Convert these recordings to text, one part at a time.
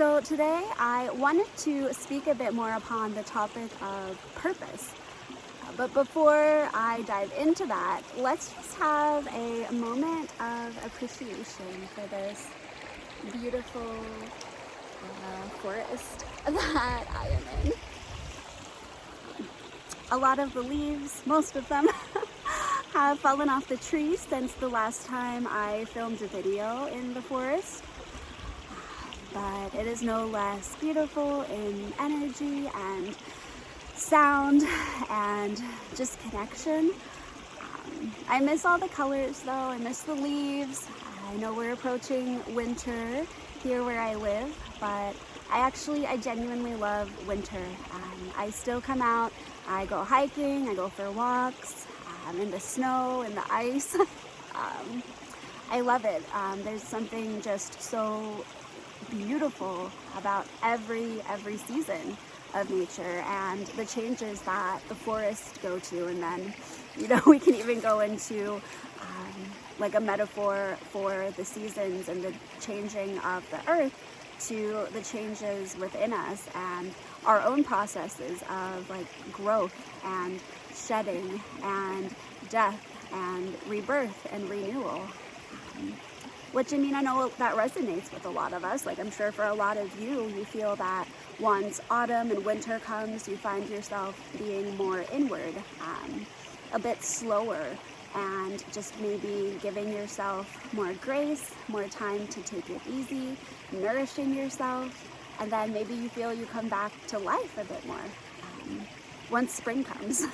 So today I wanted to speak a bit more upon the topic of purpose. But before I dive into that, let's just have a moment of appreciation for this beautiful forest that I am in. A lot of the leaves, most of them, have fallen off the trees since the last time I filmed a video in the forest. But it is no less beautiful in energy and sound and just connection. I miss all the colors though. I miss the leaves. I know we're approaching winter here where I live, but I genuinely love winter. I still come out, I go hiking, I go for walks, in the snow, in the ice. I love it. There's something just so beautiful about every season of nature and the changes that the forests go to. And then, we can even go into like a metaphor for the seasons and the changing of the earth to the changes within us and our own processes of like growth and shedding and death and rebirth and renewal. Which, I know that resonates with a lot of us. Like, I'm sure for a lot of you, you feel that once autumn and winter comes, you find yourself being more inward, a bit slower, and just maybe giving yourself more grace, more time to take it easy, nourishing yourself, and then maybe you feel you come back to life a bit more once spring comes.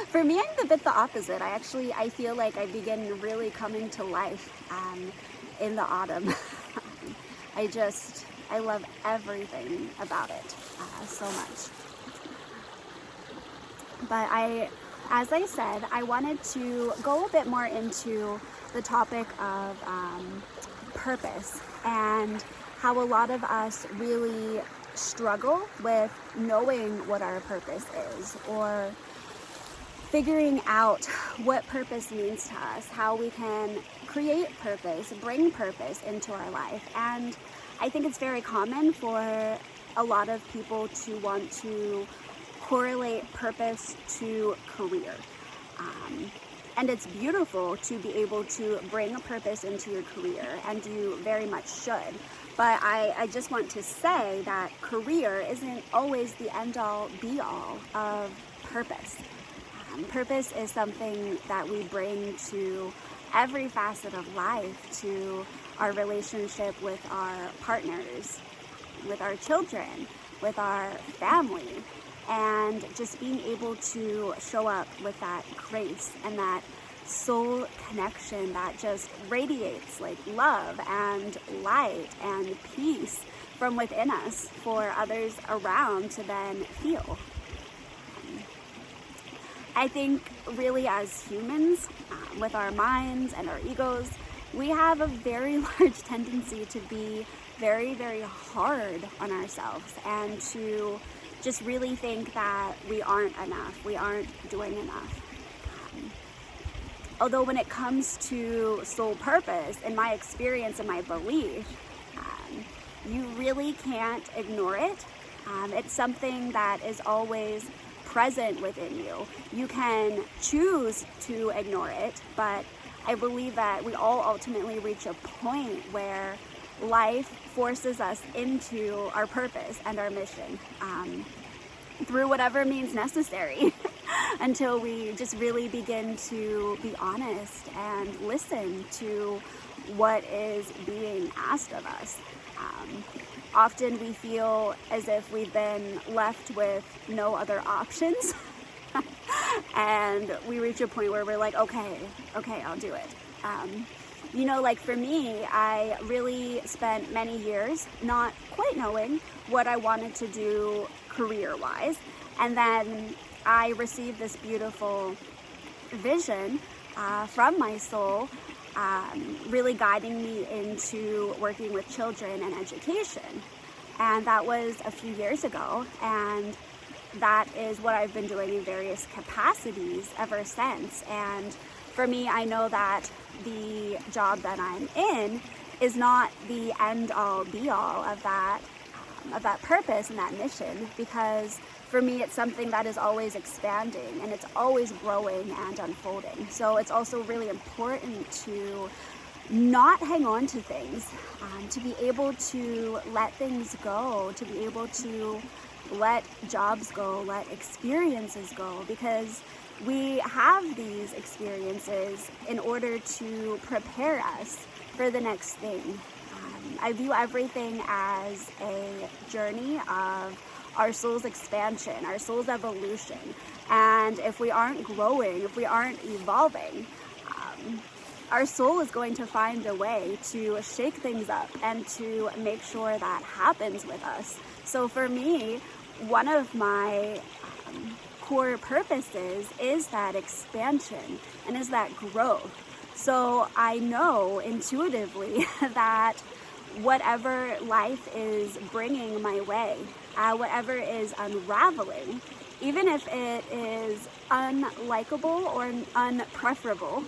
For me, I'm a bit the opposite. I feel like I begin really coming to life in the autumn. I love everything about it so much. But as I said, I wanted to go a bit more into the topic of purpose and how a lot of us really struggle with knowing what our purpose is, or figuring out what purpose means to us, how we can create purpose, bring purpose into our life. And I think it's very common for a lot of people to want to correlate purpose to career. And it's beautiful to be able to bring a purpose into your career, and you very much should. But I just want to say that career isn't always the end-all, be-all of purpose. Purpose is something that we bring to every facet of life, to our relationship with our partners, with our children, with our family, and just being able to show up with that grace and that soul connection that just radiates like love and light and peace from within us for others around to then feel. I think really as humans, with our minds and our egos, we have a very large tendency to be very, very hard on ourselves and to just really think that we aren't enough, we aren't doing enough. Although when it comes to soul purpose, in my experience and my belief, you really can't ignore it. It's something that is always present within you. You can choose to ignore it, but I believe that we all ultimately reach a point where life forces us into our purpose and our mission through whatever means necessary until we just really begin to be honest and listen to what is being asked of us. Often we feel as if we've been left with no other options and we reach a point where we're like, okay, I'll do it. Like for me, I really spent many years not quite knowing what I wanted to do career-wise, and then I received this beautiful vision from my soul, really guiding me into working with children and education. And that was a few years ago, and that is what I've been doing in various capacities ever since. And for me, I know that the job that I'm in is not the end all be all of that of that purpose and that mission, because for me it's something that is always expanding and it's always growing and unfolding. So it's also really important to not hang on to things, to be able to let things go, to be able to let jobs go, let experiences go, because we have these experiences in order to prepare us for the next thing. I view everything as a journey of our soul's expansion, our soul's evolution. And if we aren't growing, if we aren't evolving, our soul is going to find a way to shake things up and to make sure that happens with us. So for me, one of my core purposes is that expansion and is that growth. So I know intuitively that whatever life is bringing my way, whatever is unraveling, even if it is unlikable or unpreferable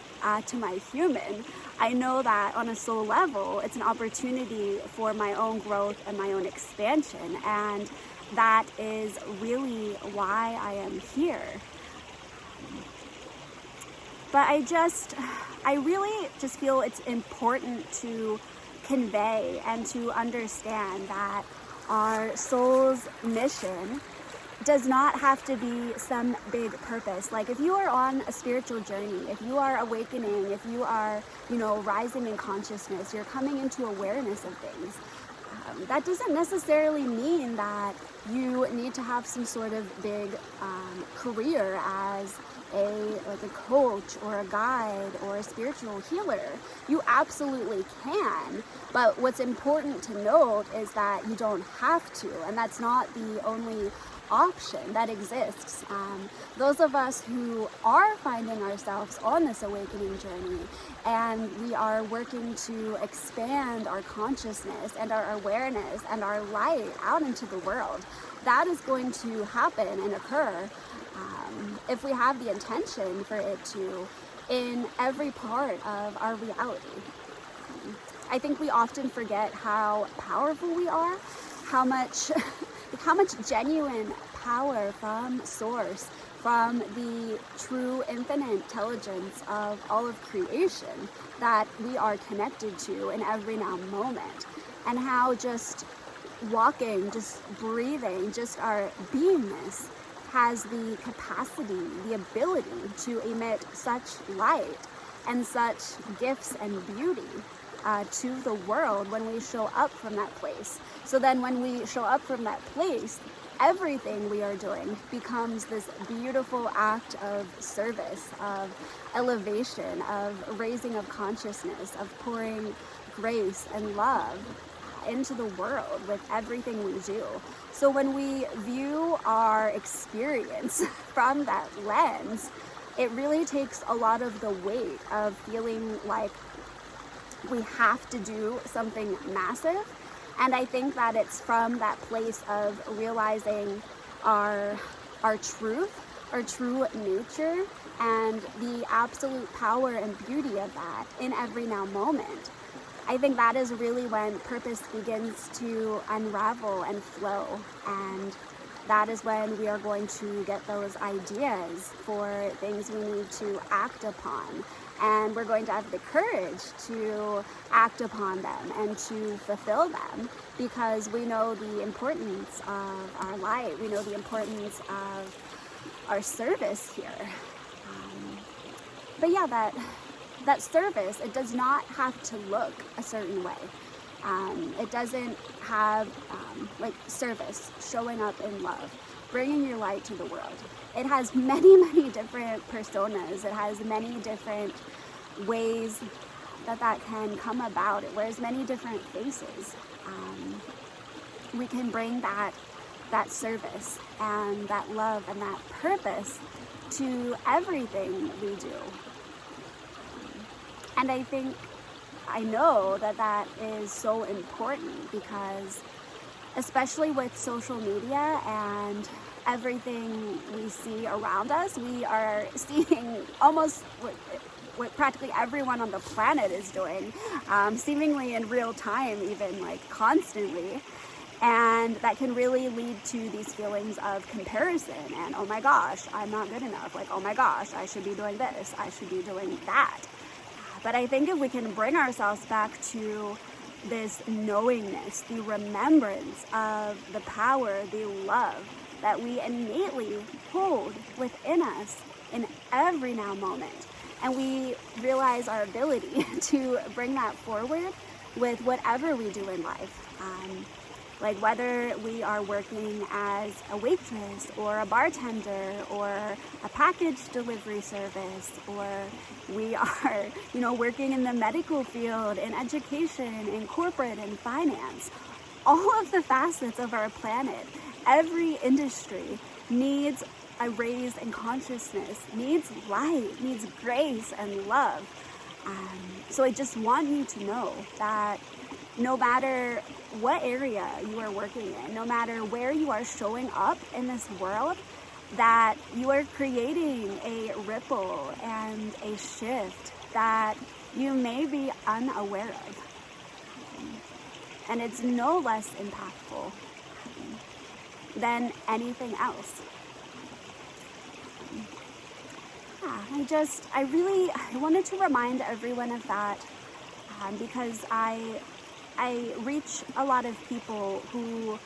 to my human, I know that on a soul level, it's an opportunity for my own growth and my own expansion. And that is really why I am here. But I really just feel it's important to convey and to understand that our soul's mission does not have to be some big purpose. Like if you are on a spiritual journey, if you are awakening, if you are, rising in consciousness, you're coming into awareness of things. That doesn't necessarily mean that you need to have some sort of big career as a coach or a guide or a spiritual healer. You absolutely can, but what's important to note is that you don't have to, and that's not the only option that exists. Those of us who are finding ourselves on this awakening journey and we are working to expand our consciousness and our awareness and our light out into the world, that is going to happen and occur if we have the intention for it to in every part of our reality. I think we often forget how powerful we are, how much genuine power from source, from the true infinite intelligence of all of creation that we are connected to in every now moment, and how just walking, just breathing, just our beingness has the capacity, the ability to emit such light and such gifts and beauty to the world when we show up from that place. So then when we show up from that place, everything we are doing becomes this beautiful act of service, of elevation, of raising of consciousness, of pouring grace and love into the world with everything we do. So when we view our experience from that lens, it really takes a lot of the weight of feeling like we have to do something massive. And I think that it's from that place of realizing our truth, our true nature, and the absolute power and beauty of that in every now moment. I think that is really when purpose begins to unravel and flow, and that is when we are going to get those ideas for things we need to act upon, and we're going to have the courage to act upon them and to fulfill them, because we know the importance of our light, we know the importance of our service here. But yeah, that service, it does not have to look a certain way. It doesn't have like service, showing up in love, bringing your light to the world. It has many, many different personas. It has many different ways that can come about. It wears many different faces. We can bring that service and that love and that purpose to everything we do. And I know that is so important, because especially with social media and everything we see around us, we are seeing almost what practically everyone on the planet is doing, seemingly in real time, even like constantly. And that can really lead to these feelings of comparison and, oh my gosh, I'm not good enough. Like, oh my gosh, I should be doing this, I should be doing that. But I think if we can bring ourselves back to this knowingness, the remembrance of the power, the love that we innately hold within us in every now moment, and we realize our ability to bring that forward with whatever we do in life. Like whether we are working as a waitress or a bartender or a package delivery service, or we are, working in the medical field, in education, in corporate and finance, all of the facets of our planet, every industry needs a raise in consciousness, needs light, needs grace and love. So I just want you to know that no matter what area you are working in, no matter where you are showing up in this world, that you are creating a ripple and a shift that you may be unaware of. And it's no less impactful than anything else. I wanted to remind everyone of that, because I reach a lot of people who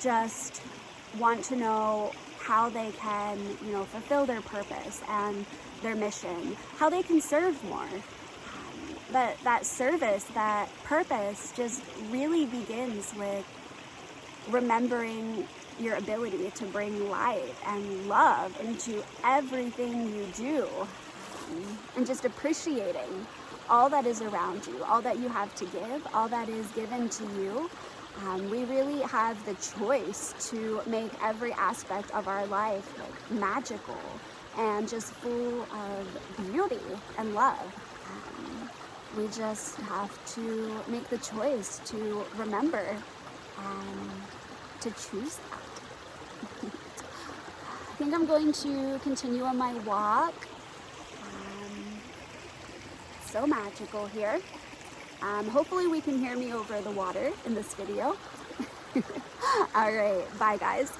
just want to know how they can, fulfill their purpose and their mission, how they can serve more. That service, that purpose just really begins with remembering your ability to bring light and love into everything you do, and just appreciating all that is around you, all that you have to give, all that is given to you. We really have the choice to make every aspect of our life magical and just full of beauty and love. We just have to make the choice to remember to choose that. I think I'm going to continue on my walk. So magical here. Hopefully we can hear me over the water in this video. All right, bye guys.